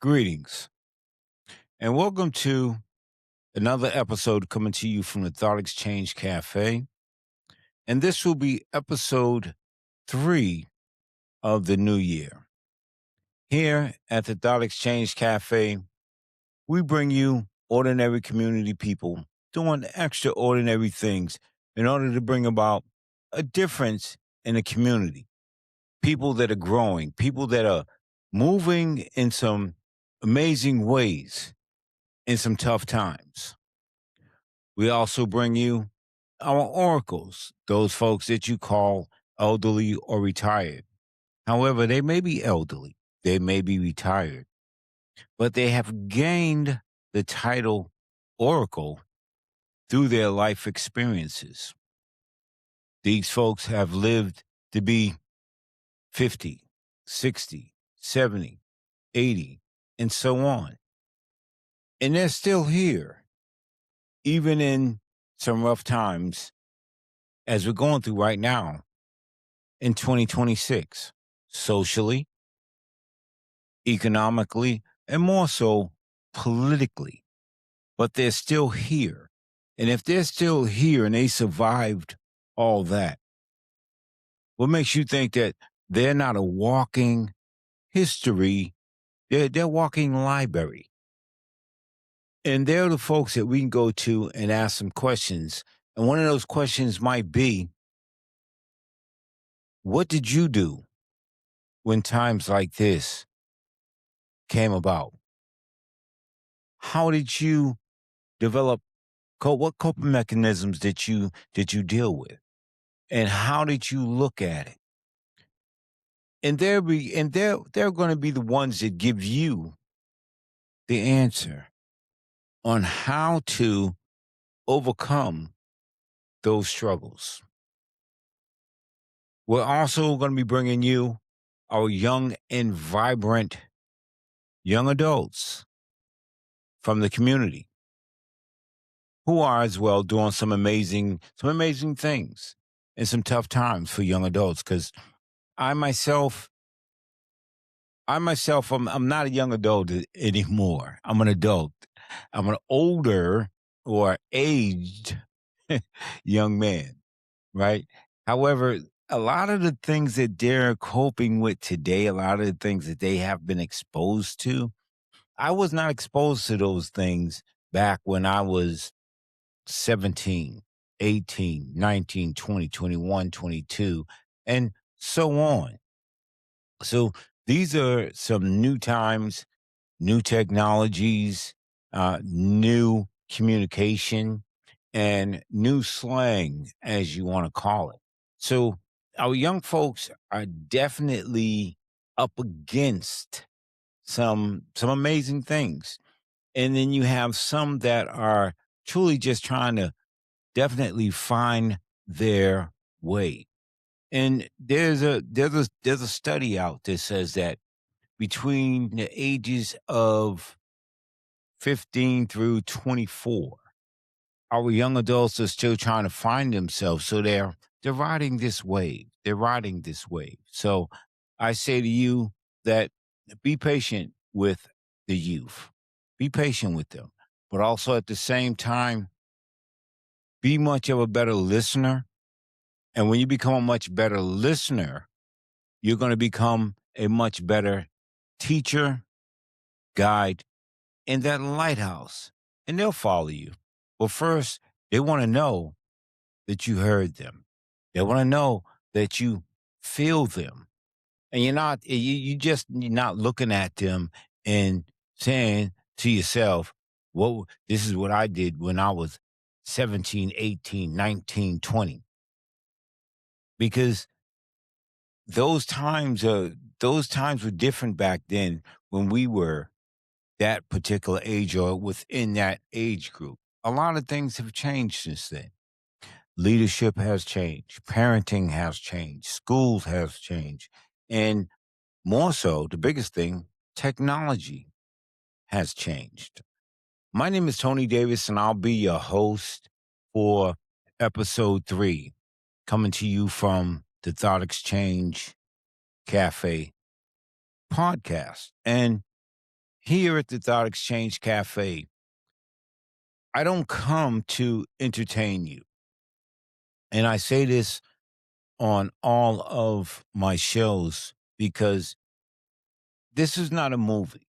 Greetings and welcome to another episode coming to you from the Thought Exchange Cafe. And this will be episode 3 of the new year. Here at the Thought Exchange Cafe, we bring you ordinary community people doing extraordinary things in order to bring about a difference in the community. People that are growing, people that are moving in some amazing ways in some tough times. We also bring you our oracles, those folks that you call elderly or retired. However, they may be elderly, they may be retired, but they have gained the title oracle through their life experiences. These folks have lived to be 50, 60, 70, 80, and so on. And they're still here, even in some rough times as we're going through right now in 2026, socially, economically, and more so politically. But they're still here. And if they're still here and they survived all that, what makes you think that they're not a walking history? They're walking library. And they're the folks that we can go to and ask some questions. And one of those questions might be, what did you do when times like this came about? How did you develop what coping mechanisms did you deal with? And how did you look at it? And they're going to be the ones that give you the answer on how to overcome those struggles. We're also going to be bringing you our young and vibrant young adults from the community who are as well doing some amazing things in some tough times for young adults. Because I myself, I'm not a young adult anymore. I'm an adult. I'm an older or aged young man, right? However, a lot of the things that they're coping with today, a lot of the things that they have been exposed to, I was not exposed to those things back when I was 17, 18, 19, 20, 21, 22, and so on. So these are some new times, new technologies, new communication, and new slang, as you want to call it. So our young folks are definitely up against some amazing things. And then you have some that are truly just trying to definitely find their way. And there's a study out that says that between the ages of 15 through 24, our young adults are still trying to find themselves. So they're riding this wave. They're riding this wave. So I say to you that be patient with the youth. Be patient with them. But also at the same time, be much of a better listener. And when you become a much better listener, you're going to become a much better teacher, guide, in that lighthouse. And they'll follow you. But first, they want to know that you heard them. They want to know that you feel them. And you're not looking at them and saying to yourself, well, this is what I did when I was 17, 18, 19, 20. Because those times were different back then when we were that particular age or within that age group. A lot of things have changed since then. Leadership has changed, parenting has changed, schools have changed, and more so, the biggest thing, technology has changed. My name is Tony Davis, and I'll be your host for episode 3, coming to you from the Thought Exchange Cafe podcast. And Here at the Thought Exchange Cafe, I don't come to entertain you. And I say this on all of my shows because this is not a movie.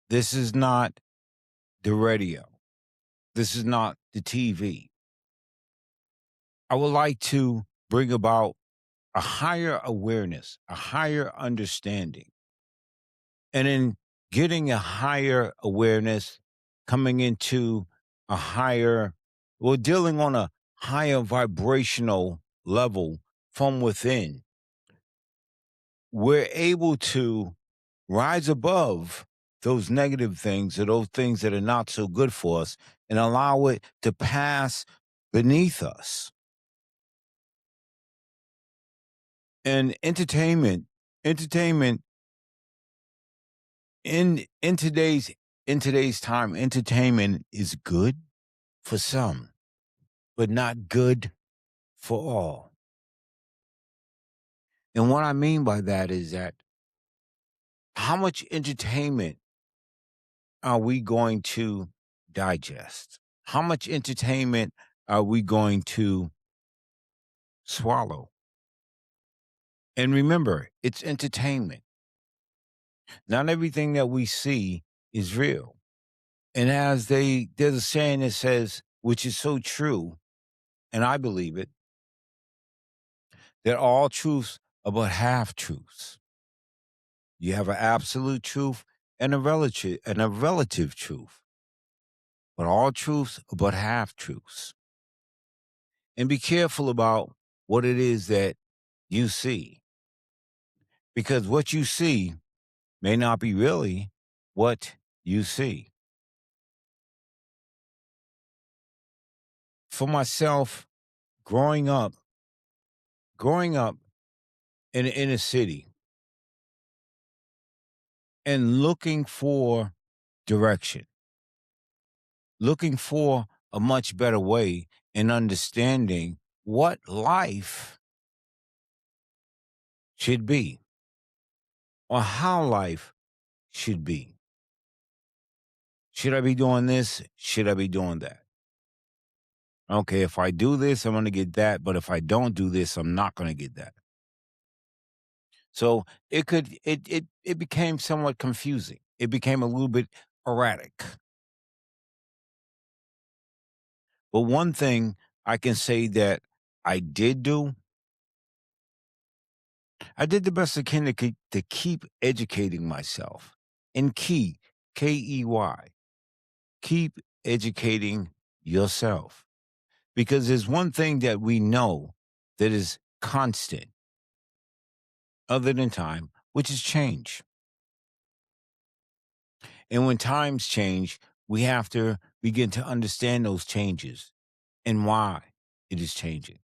This is not the radio. This is not the TV. I would like to bring about a higher awareness, a higher understanding. And in getting a higher awareness, coming into a higher, we're dealing on a higher vibrational level from within, we're able to rise above those negative things or those things that are not so good for us and allow it to pass beneath us. And entertainment in today's time, entertainment is good for some, but not good for all. And what I mean by that is that how much entertainment are we going to digest? How much entertainment are we going to swallow? And remember, it's entertainment. Not everything that we see is real. And there's a saying that says, which is so true, and I believe it, that all truths are but half truths. You have an absolute truth and a relative truth. But all truths are but half truths. And be careful about what it is that you see. Because what you see may not be really what you see. For myself, growing up, growing up in the inner city and looking for direction, looking for a much better way and understanding what life should be or how life should be. Should I be doing this? Should I be doing that? Okay, if I do this, I'm going to get that. But if I don't do this, I'm not going to get that. So it became somewhat confusing. It became a little bit erratic. But one thing I can say that I did do, I did the best I can to keep educating myself. And Key, keep educating yourself. Because there's one thing that we know that is constant other than time, which is change. And when times change, we have to begin to understand those changes and why it is changing.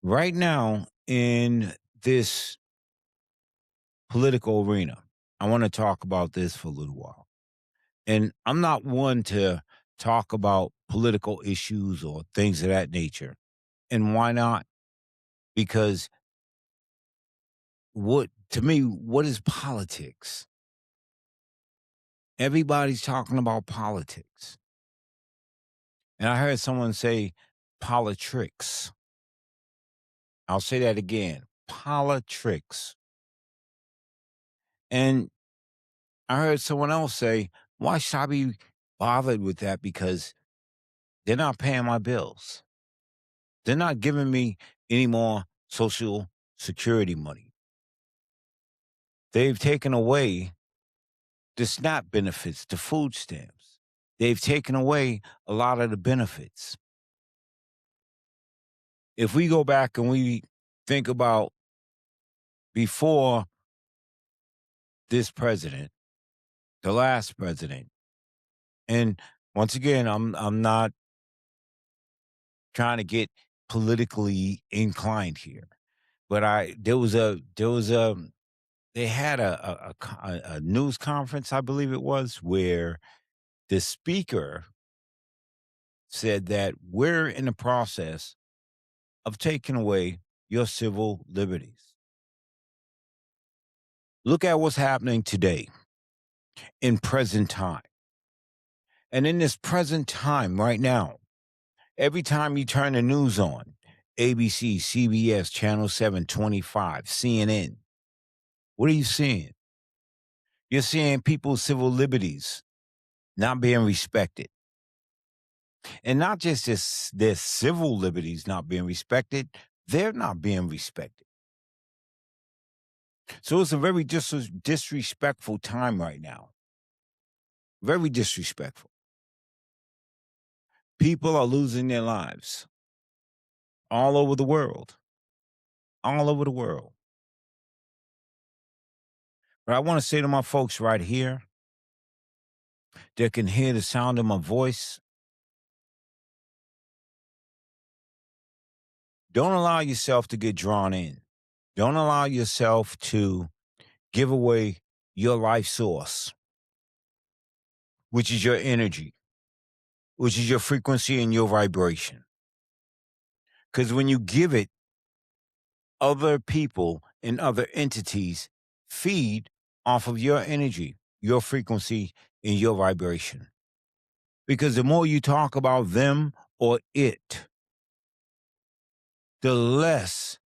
Right now, in this political arena, I want to talk about this for a little while. And I'm not one to talk about political issues or things of that nature. And why not? Because to me, what is politics? Everybody's talking about politics. And I heard someone say politricks. I'll say that again, politricks. And I heard someone else say, why should I be bothered with that? Because they're not paying my bills. They're not giving me any more social security money. They've taken away the SNAP benefits, the food stamps. They've taken away a lot of the benefits. If we go back and we think about before this president, the last president, and once again, I'm not trying to get politically inclined here, but they had a news conference, I believe it was, where the speaker said that we're in the process of taking away your civil liberties. Look at what's happening today. in present time. And in this present time right now, every time you turn the news on, ABC, CBS, Channel 725, CNN, what are you seeing? You're seeing people's civil liberties not being respected. And not just their civil liberties not being respected, they're not being respected. So it's a very disrespectful time right now. Very disrespectful. People are losing their lives all over the world. All over the world. But I want to say to my folks right here that can hear the sound of my voice, don't allow yourself to get drawn in. Don't allow yourself to give away your life source, which is your energy, which is your frequency and your vibration. Because when you give it, other people and other entities feed off of your energy, your frequency, and your vibration. Because the more you talk about them or it, the less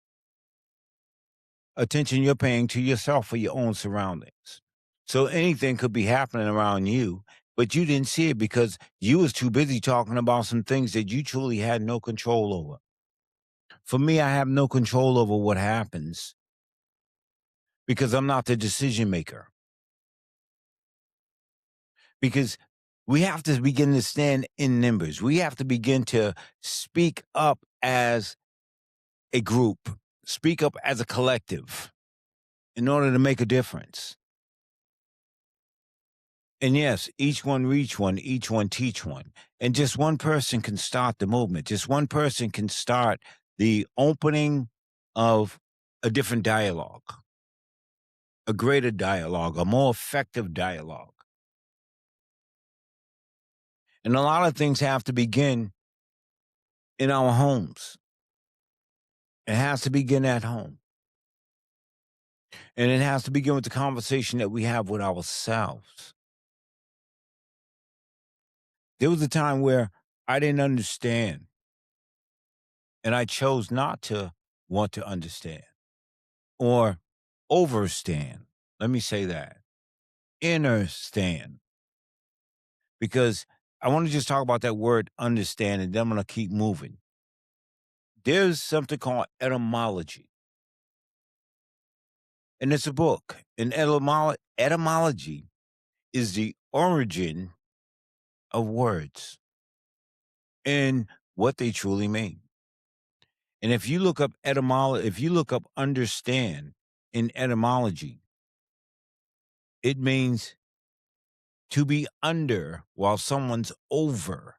attention you're paying to yourself or your own surroundings. So anything could be happening around you, but you didn't see it because you was too busy talking about some things that you truly had no control over. For me, I have no control over what happens because I'm not the decision maker. Because we have to begin to stand in numbers. We have to begin to speak up as a group, speak up as a collective in order to make a difference. And yes, each one reach one, each one teach one. And just one person can start the movement. Just one person can start the opening of a different dialogue, a greater dialogue, a more effective dialogue. And a lot of things have to begin in our homes. It has to begin at home. And it has to begin with the conversation that we have with ourselves. There was a time where I didn't understand, and I chose not to want to understand or overstand. Let me say that. Inner stand. Because I want to just talk about that word understand, and then I'm going to keep moving. There's something called etymology. And it's a book. And etymology is the origin of words and what they truly mean. And if you look up etymology, if you look up understand in etymology, it means to be under while someone's over.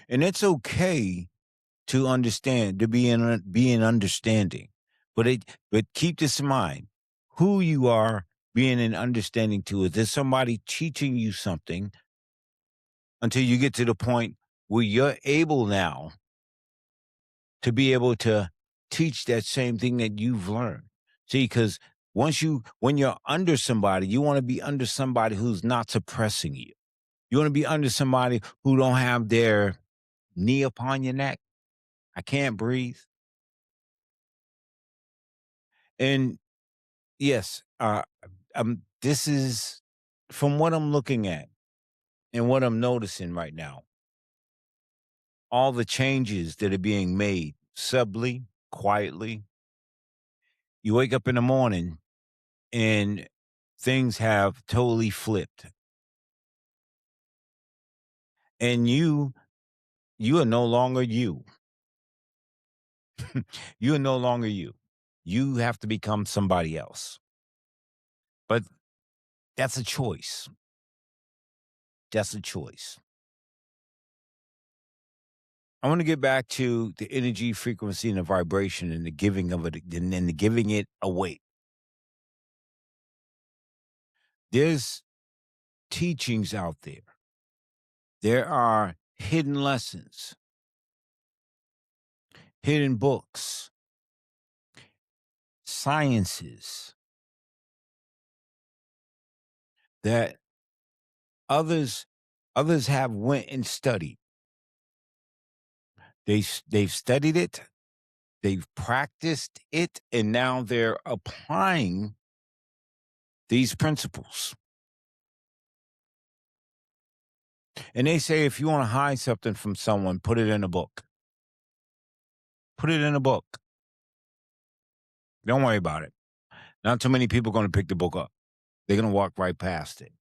And it's okay to understand, to be in understanding. But keep this in mind. Who you are being in understanding to. Is there somebody teaching you something until you get to the point where you're able now to be able to teach that same thing that you've learned. See, because when you're under somebody, you want to be under somebody who's not suppressing you. You want to be under somebody who don't have their knee upon your neck. I can't breathe. And yes, this is from what I'm looking at and what I'm noticing right now. All the changes that are being made subtly, quietly. You wake up in the morning and things have totally flipped. And you are no longer you. You are no longer you. You have to become somebody else. But that's a choice. That's a choice. I want to get back to the energy, frequency, and the vibration and the giving of it and then the giving it away. There's teachings out there. There are hidden lessons, hidden books, sciences that others others have went and studied. They've studied it, they've practiced it, and now they're applying these principles. And they say if you want to hide something from someone, put it in a book. Put it in a book. Don't worry about it. Not too many people are going to pick the book up. They're going to walk right past it.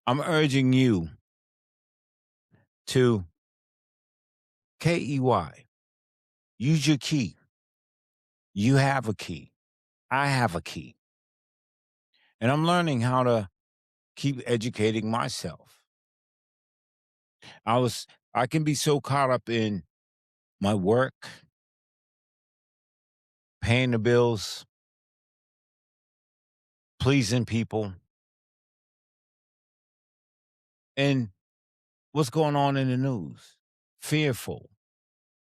I'm urging you to KEY. Use your key. You have a key. I have a key. And I'm learning how to keep educating myself. I can be so caught up in my work, paying the bills, pleasing people, and what's going on in the news. Fearful,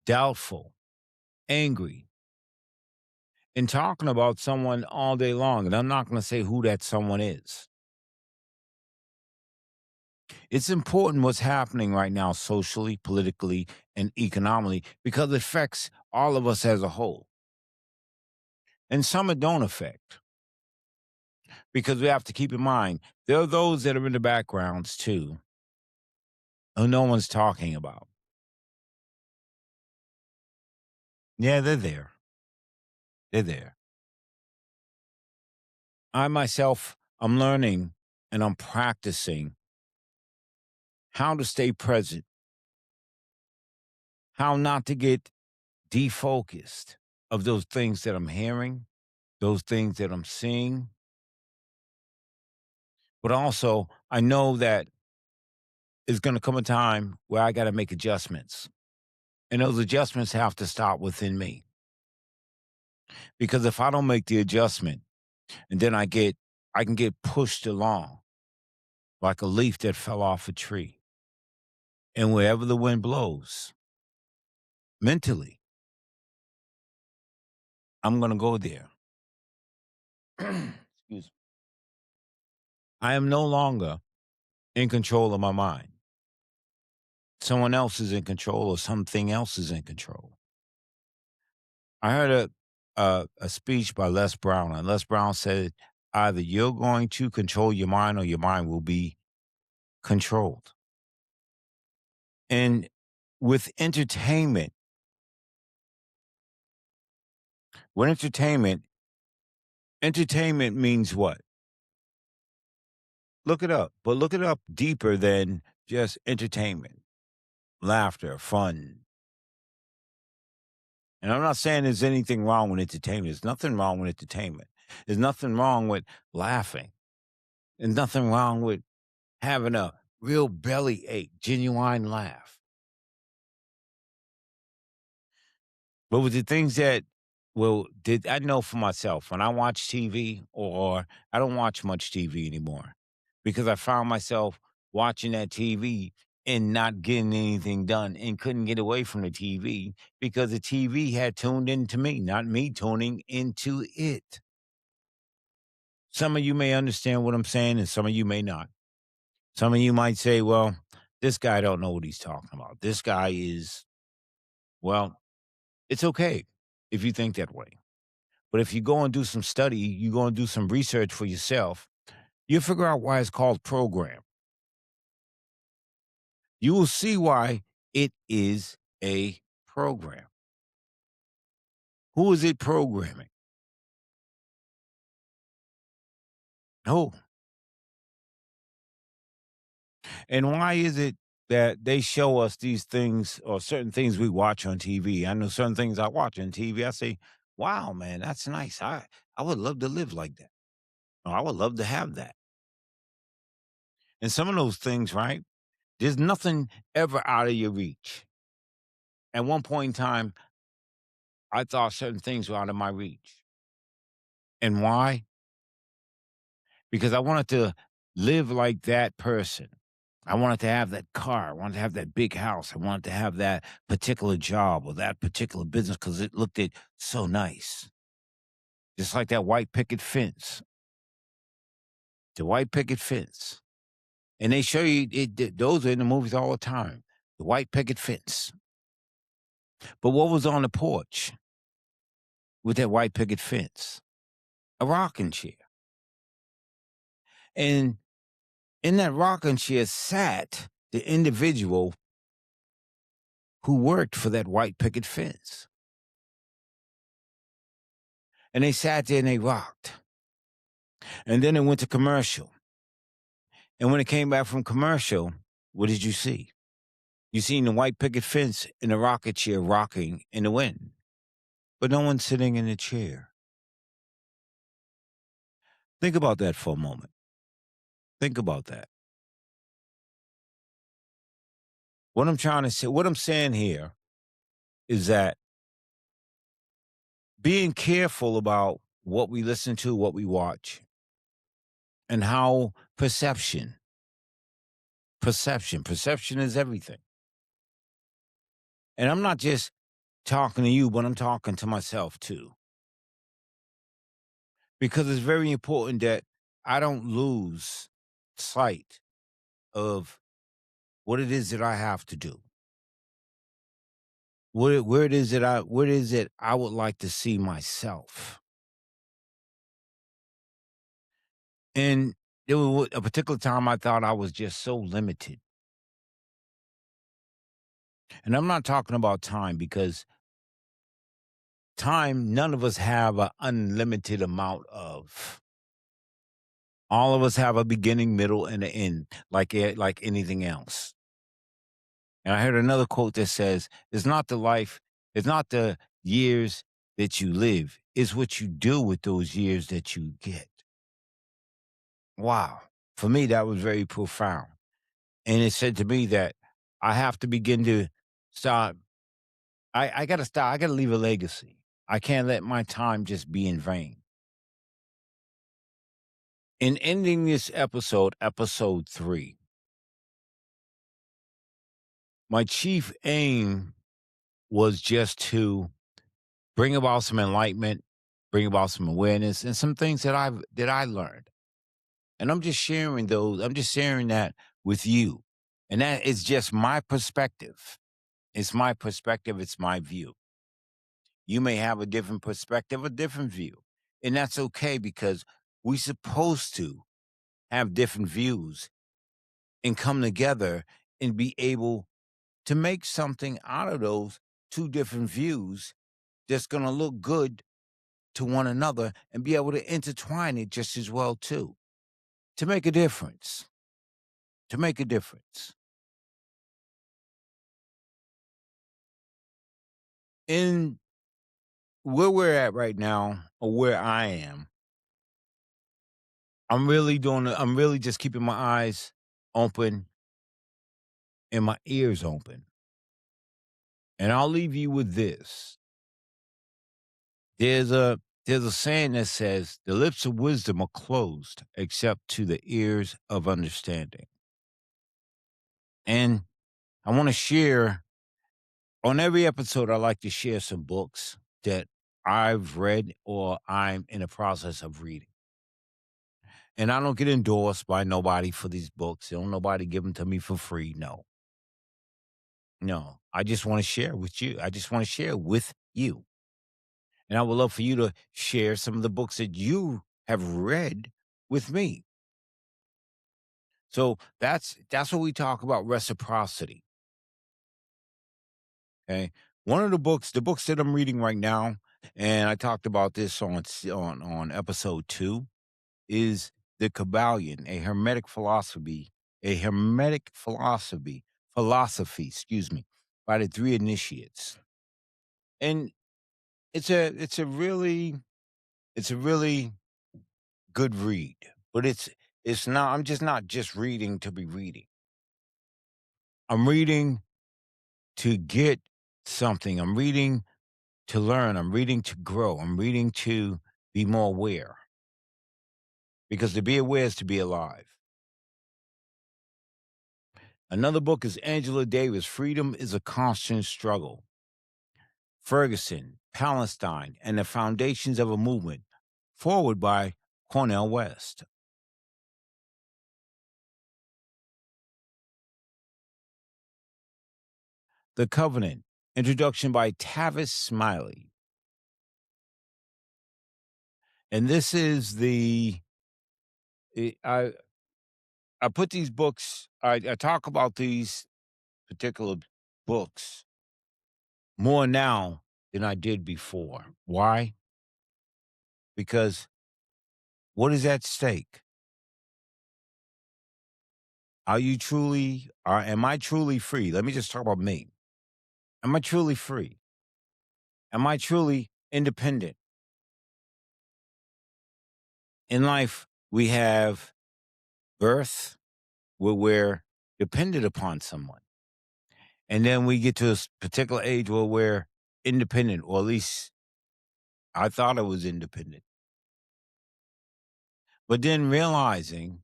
doubtful, angry, and talking about someone all day long. And I'm not going to say who that someone is. It's important what's happening right now socially, politically, and economically because it affects all of us as a whole. And some it don't affect because we have to keep in mind there are those that are in the backgrounds too who no one's talking about. Yeah, they're there. They're there. I myself, I'm learning and I'm practicing how to stay present, how not to get defocused of those things that I'm hearing, those things that I'm seeing. But also, I know that it's going to come a time where I got to make adjustments. And those adjustments have to start within me. Because if I don't make the adjustment and then I can get pushed along like a leaf that fell off a tree. And wherever the wind blows, mentally, I'm going to go there. Excuse me. I am no longer in control of my mind. Someone else is in control or something else is in control. I heard a speech by Les Brown, and Les Brown said, either you're going to control your mind or your mind will be controlled. And with entertainment, with entertainment means what? Look it up, but look it up deeper than just entertainment, laughter, fun. And I'm not saying there's anything wrong with entertainment. There's nothing wrong with entertainment. There's nothing wrong with laughing. There's nothing wrong with having a real belly ache, genuine laugh. But with the things that, well, did I know for myself when I watch TV, or I don't watch much TV anymore because I found myself watching that TV and not getting anything done and couldn't get away from the TV because the TV had tuned into me, not me tuning into it. Some of you may understand what I'm saying and some of you may not. Some of you might say, well, this guy don't know what he's talking about. This guy is, well, it's okay if you think that way. But if you go and do some study, you go and do some research for yourself, you'll figure out why it's called program. You will see why it is a program. Who is it programming? Who? And why is it that they show us these things or certain things we watch on TV? I know certain things I watch on TV. I say, wow, man, that's nice. I would love to live like that. Or I would love to have that. And some of those things, right? There's nothing ever out of your reach. At one point in time, I thought certain things were out of my reach. And why? Because I wanted to live like that person. I wanted to have that car. I wanted to have that big house. I wanted to have that particular job or that particular business because it looked it so nice. Just like that white picket fence. The white picket fence. And they show you those are in the movies all the time. The white picket fence. But what was on the porch with that white picket fence? A rocking chair. And in that rocking chair sat the individual who worked for that white picket fence. And they sat there and they rocked. And then it went to commercial. And when it came back from commercial, what did you see? You seen the white picket fence and the rocket chair rocking in the wind, but no one sitting in the chair. Think about that for a moment. Think about that. What I'm trying to say, what I'm saying here is that being careful about what we listen to, what we watch, and how perception is everything. And I'm not just talking to you, but I'm talking to myself too. Because it's very important that I don't lose sight of what it is that I have to do. Where it is that I would like to see myself. And there was a particular time I thought I was just so limited. And I'm not talking about time because time, none of us have an unlimited amount of. All of us have a beginning, middle, and an end, like anything else. And I heard another quote that says, it's not the years that you live, it's what you do with those years that you get. Wow. For me, that was very profound. And it said to me that I have to begin to start. I got to start. I got to leave a legacy. I can't let my time just be in vain. In ending this episode, episode 3, my chief aim was just to bring about some enlightenment, bring about some awareness, and some things that I learned. And I'm just sharing those. I'm just sharing that with you. And that is just my perspective. It's my perspective. It's my view. You may have a different perspective, a different view. And that's okay because we're supposed to have different views and come together and be able to make something out of those two different views that's going to look good to one another and be able to intertwine it just as well too, to make a difference. To make a difference. In where we're at right now, or where I am, I'm really just keeping my eyes open and my ears open. And I'll leave you with this. There's a there's a saying that says the lips of wisdom are closed except to the ears of understanding. And I want to share on every episode I like to share some books that I've read or I'm in the process of reading. And I don't get endorsed by nobody for these books. Don't nobody give them to me for free. No. No. I just want to share with you. I just want to share with you. And I would love for you to share some of the books that you have read with me. So that's what we talk about reciprocity. Okay. One of the books that I'm reading right now, and I talked about this on episode 2, is The Kabbalion, a hermetic philosophy, excuse me, by the three initiates. And it's a really good read, but it's not I'm just not just reading to be reading. I'm reading to get something. I'm reading to learn. I'm reading to grow. I'm reading to be more aware. Because to be aware is to be alive. Another book is Angela Davis, Freedom is a Constant Struggle. Ferguson, Palestine, and the Foundations of a Movement, forward by Cornell West. The Covenant, introduction by Tavis Smiley. And this is I put these books, I talk about these particular books more now than I did before. Why? Because what is at stake? Am I truly free? Let me just talk about me. Am I truly free? Am I truly independent? In life, we have birth, where we're dependent upon someone. And then we get to a particular age where we're independent, or at least I thought I was independent. But then realizing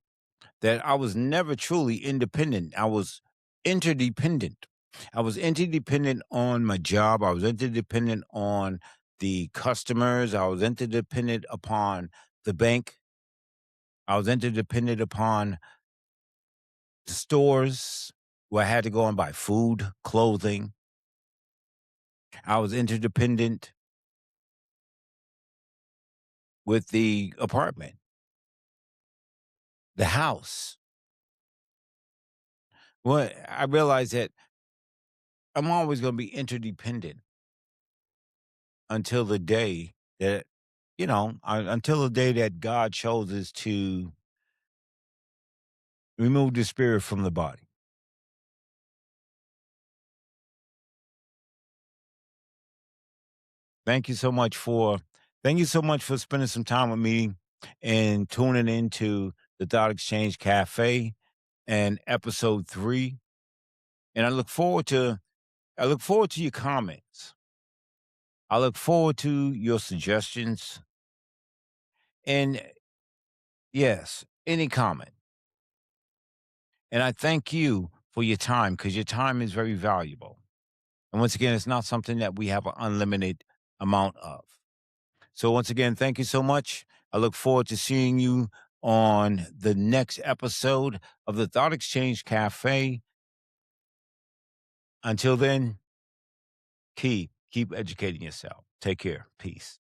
that I was never truly independent, I was interdependent. I was interdependent on my job, I was interdependent on the customers, I was interdependent upon the bank, I was interdependent upon the stores where I had to go and buy food, clothing. I was interdependent with the apartment, the house. Well, I realized that I'm always going to be interdependent until the day that, until the day that God chooses to remove the spirit from the body. Thank you so much for, Thank you so much for spending some time with me and tuning into the Thought Exchange Cafe and episode 3. And I look forward to your comments. I look forward to your suggestions. And yes, any comment. And I thank you for your time, because your time is very valuable. And once again, it's not something that we have an unlimited amount of. So once again, thank you so much. I look forward to seeing you on the next episode of the Thought Exchange Cafe. Until then, keep educating yourself. Take care. Peace.